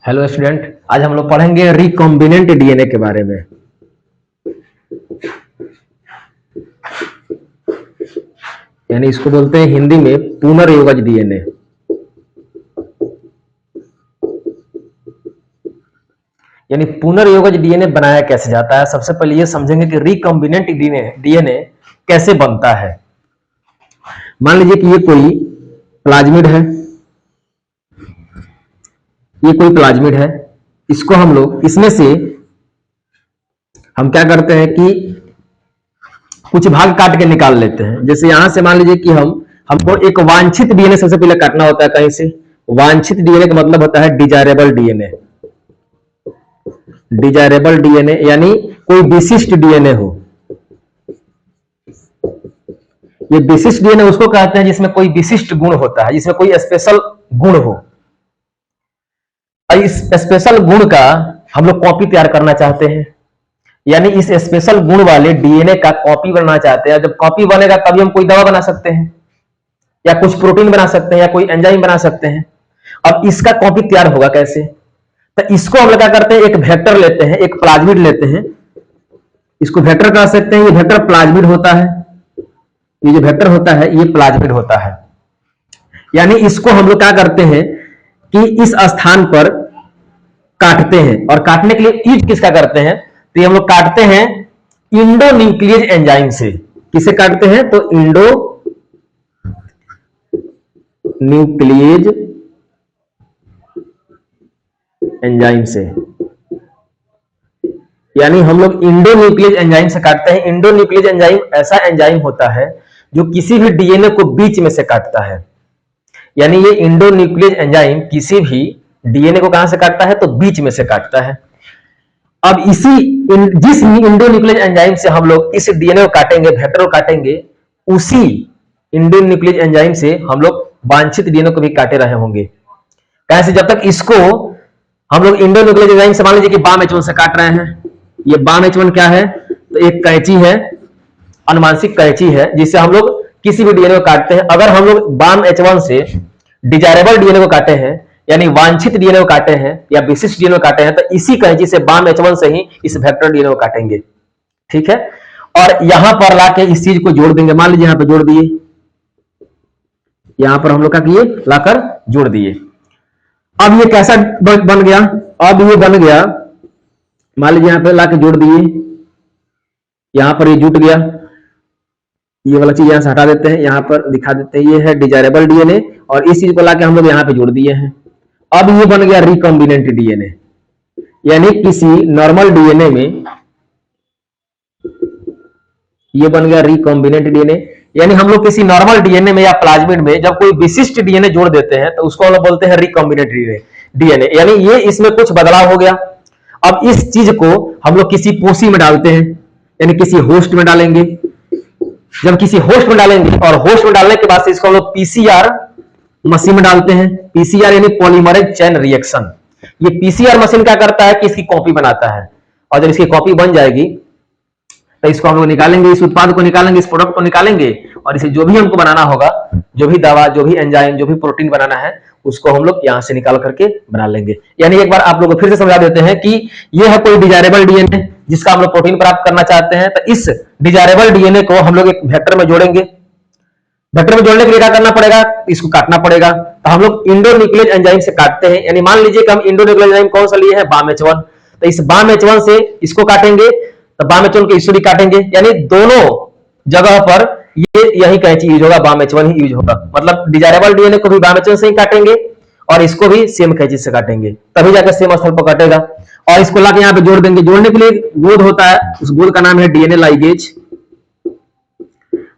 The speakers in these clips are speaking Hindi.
हेलो स्टूडेंट, आज हम लोग पढ़ेंगे रिकॉम्बिनेंट डीएनए के बारे में। यानी इसको बोलते हैं हिंदी में पुनर्योगज डीएनए। यानी पुनर्योगज डीएनए बनाया कैसे जाता है, सबसे पहले ये समझेंगे कि रिकॉम्बिनेंट डीएनए कैसे बनता है। मान लीजिए कि ये कोई प्लाज्मिड है, ये कोई प्लाज्मिड है, इसको हम लोग इसमें से हम क्या करते हैं कि कुछ भाग काट के निकाल लेते हैं। जैसे यहां से मान लीजिए कि हमको एक वांछित डीएनए सबसे पहले काटना होता है कहीं से। वांछित डीएनए का मतलब होता है डिजायरेबल डीएनए। डिजायरेबल डीएनए यानी कोई विशिष्ट डीएनए हो। ये विशिष्ट डीएनए उसको कहते हैं जिसमें कोई विशिष्ट गुण होता है, जिसमें कोई स्पेशल गुण हो। इस स्पेशल गुण का हम लोग कॉपी तैयार करना चाहते हैं, यानी इस स्पेशल गुण वाले डीएनए का कॉपी बनाना चाहते हैं। जब कॉपी बनेगा तभी हम कोई दवा बना सकते हैं, या कुछ प्रोटीन बना सकते हैं, या कोई एंजाइम बना सकते हैं। अब इसका कॉपी तैयार होगा कैसे? तो इसको हम लोग क्या करते हैं, एक वेक्टर लेते हैं, एक प्लाज्मिड लेते हैं। इसको वेक्टर कह सकते हैं। ये वेक्टर प्लाज्मिड होता है, ये जो वेक्टर होता है ये प्लाज्मिड होता है। यानी इसको हम लोग क्या करते हैं कि इस स्थान पर काटते हैं, और काटने के लिए यूज किसका करते हैं, तो ये हम लोग काटते हैं इंडोन्यूक्लियेज एंजाइम से। किसे काटते हैं? तो इंडोन्यूक्लियेज एंजाइम से। यानी हम लोग इंडोन्यूक्लियेज एंजाइम से काटते हैं। इंडोन्यूक्लियेज एंजाइम ऐसा एंजाइम होता है जो किसी भी डीएनए को बीच में से काटता है। यानी ये इंडोन्यूक्लियेज एंजाइम किसी भी डीएनए को कहां से काटता है? तो बीच में से काटता है। अब जिस इंडोन्यूक्लियेज एंजाइम से हम लोग इस डीएनए को काटेंगे, वेक्टर को काटेंगे, उसी इंडोन्यूक्लियेज एंजाइम से हम लोग वांछित डीएनए को भी काटे रहे होंगे। कैसे? जब तक इसको हम लोग इंडोन्यूक्लियेज एंजाइम से मान लीजिए कि BAM-H1 से काट रहे हैं। ये BAM-H1 क्या है? तो एक कैंची है, अनुवांशिक कैंची है, जिससे हम लोग किसी भी डीएनए को काटते हैं। अगर हम लोग BAM-H1 से डिजायरेबल डीएनए को काटे हैं, यानी वांछित डीएनए को काटे हैं या विशिष्ट डीएनए को काटे हैं, तो इसी कैंची से BAM-H1 से ही इस वेक्टर डीएनए को काटेंगे। ठीक है? और यहां पर लाके इस चीज को जोड़ देंगे। मान लीजिए यहां पर जोड़ दिए, यहां पर हम लोग क्या किए, लाकर जोड़ दिए। अब ये कैसा बन गया? अब ये बन गया, मान लीजिए यहां पर लाके जोड़ दिए, यहां पर ये जुट गया। ये वाला चीज यहां से हटा देते हैं, यहां पर दिखा देते हैं ये है डिजायरेबल डीएनए, और इस चीज को लाके हम लोग यहां पे जोड़ दिए हैं। अब ये बन गया रिकॉम्बिनेंट डीएनए। यानी किसी नॉर्मल डीएनए में ये बन गया रिकॉम्बिनेंट डीएनए। यानी हम लोग किसी नॉर्मल डीएनए में या प्लाज्मिड में जब कोई विशिष्ट डीएनए जोड़ देते हैं तो उसको हम लोग बोलते हैं रिकॉम्बिनेंट डीएनए। यानी ये इसमें कुछ बदलाव हो गया। अब इस चीज को हम लोग किसी पोसी में डालते हैं, यानी किसी होस्ट में डालेंगे। जब किसी होस्ट में डालेंगे, और होस्ट में डालने के बाद से इसको हम लोग पीसीआर मशीन में डालते हैं। पीसीआर यानी पॉलीमरेज चेन रिएक्शन। ये पीसीआर मशीन क्या करता है कि इसकी कॉपी बनाता है, और जब इसकी कॉपी बन जाएगी तो इसको हम लोग निकालेंगे, इस उत्पाद को निकालेंगे, इस प्रोडक्ट को निकालेंगे, और इसे जो भी हमको बनाना होगा, जो भी दवा, जो भी एंजाइम, जो भी प्रोटीन बनाना है, उसको हम लोग यहां से निकाल करके बना लेंगे। यानी एक बार आप लोगों को फिर से समझा देते हैं कि यह है कोई डिजायरेबल डीएनए जिसका हम लोग प्रोटीन प्राप्त करना चाहते हैं। तो इस डिजायरेबल डीएनए को हम लोग एक वेक्टर में जोड़ेंगे। वेक्टर में जोड़ने के लिए क्या करना पड़ेगा? इसको काटना पड़ेगा। तो हम लोग इंडोन्यूक्लियेज एंजाइम से काटते हैं। यानी मान लीजिए कि हम इंडोन्यूक्लियेज एंजाइम कौन सा लिए हैं? BAM-H1। तो इस BAM-H1 से इसको काटेंगे, तो BAM-H1 को इसको भी काटेंगे। यानी दोनों जगह पर ये यही कैंची यूज होगा, BAM-H1 ही यूज होगा। मतलब डिजायरेबल डीएनए को भी BAM-H1 से ही काटेंगे, और इसको भी सेम कैंची से काटेंगे, तभी जाकर सेम स्थल पर कटेगा। और इसको लाके यहाँ पे जोड़ देंगे। जोड़ने के लिए गोद होता है, उस गोद का नाम है डीएनए लाइगेज।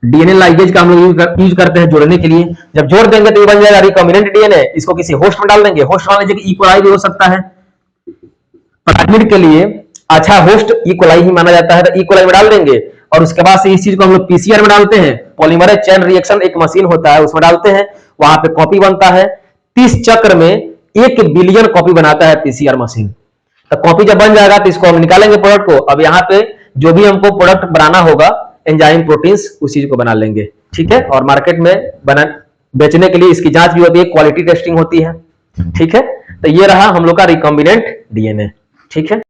डीएनए लाइगेज का हम लोग यूज करते हैं जोड़ने के लिए। जब जोड़ देंगे तो ये बन जाएगा रिकॉम्बिनेंट डीएनए। इसको किसी होस्ट में डाल देंगे। होस्ट मान लीजिए कि ई कोलाई भी हो सकता है। प्लाज्मिड के लिए अच्छा होस्ट ई कोलाई ही माना जाता है, तो ई कोलाई में डाल देंगे, और उसके बाद से इस चीज को हम लोग पीसीआर में डालते हैं। पॉलीमरेज चेन रिएक्शन एक मशीन होता है, उसमें डालते हैं, वहां पे कॉपी बनता है। 30 चक्र में 1 बिलियन कॉपी बनाता है पीसीआर मशीन। तो कॉपी जब बन जाएगा तो इसको हम निकालेंगे प्रोडक्ट को। अब यहाँ पे जो भी हमको प्रोडक्ट बनाना होगा, एंजाइम, प्रोटीन्स, उस चीज को बना लेंगे। ठीक है? और मार्केट में बेचने के लिए इसकी जांच भी होती है, क्वालिटी टेस्टिंग होती है। ठीक है? तो ये रहा हम लोग का रिकॉम्बिनेंट डीएनए। ठीक है।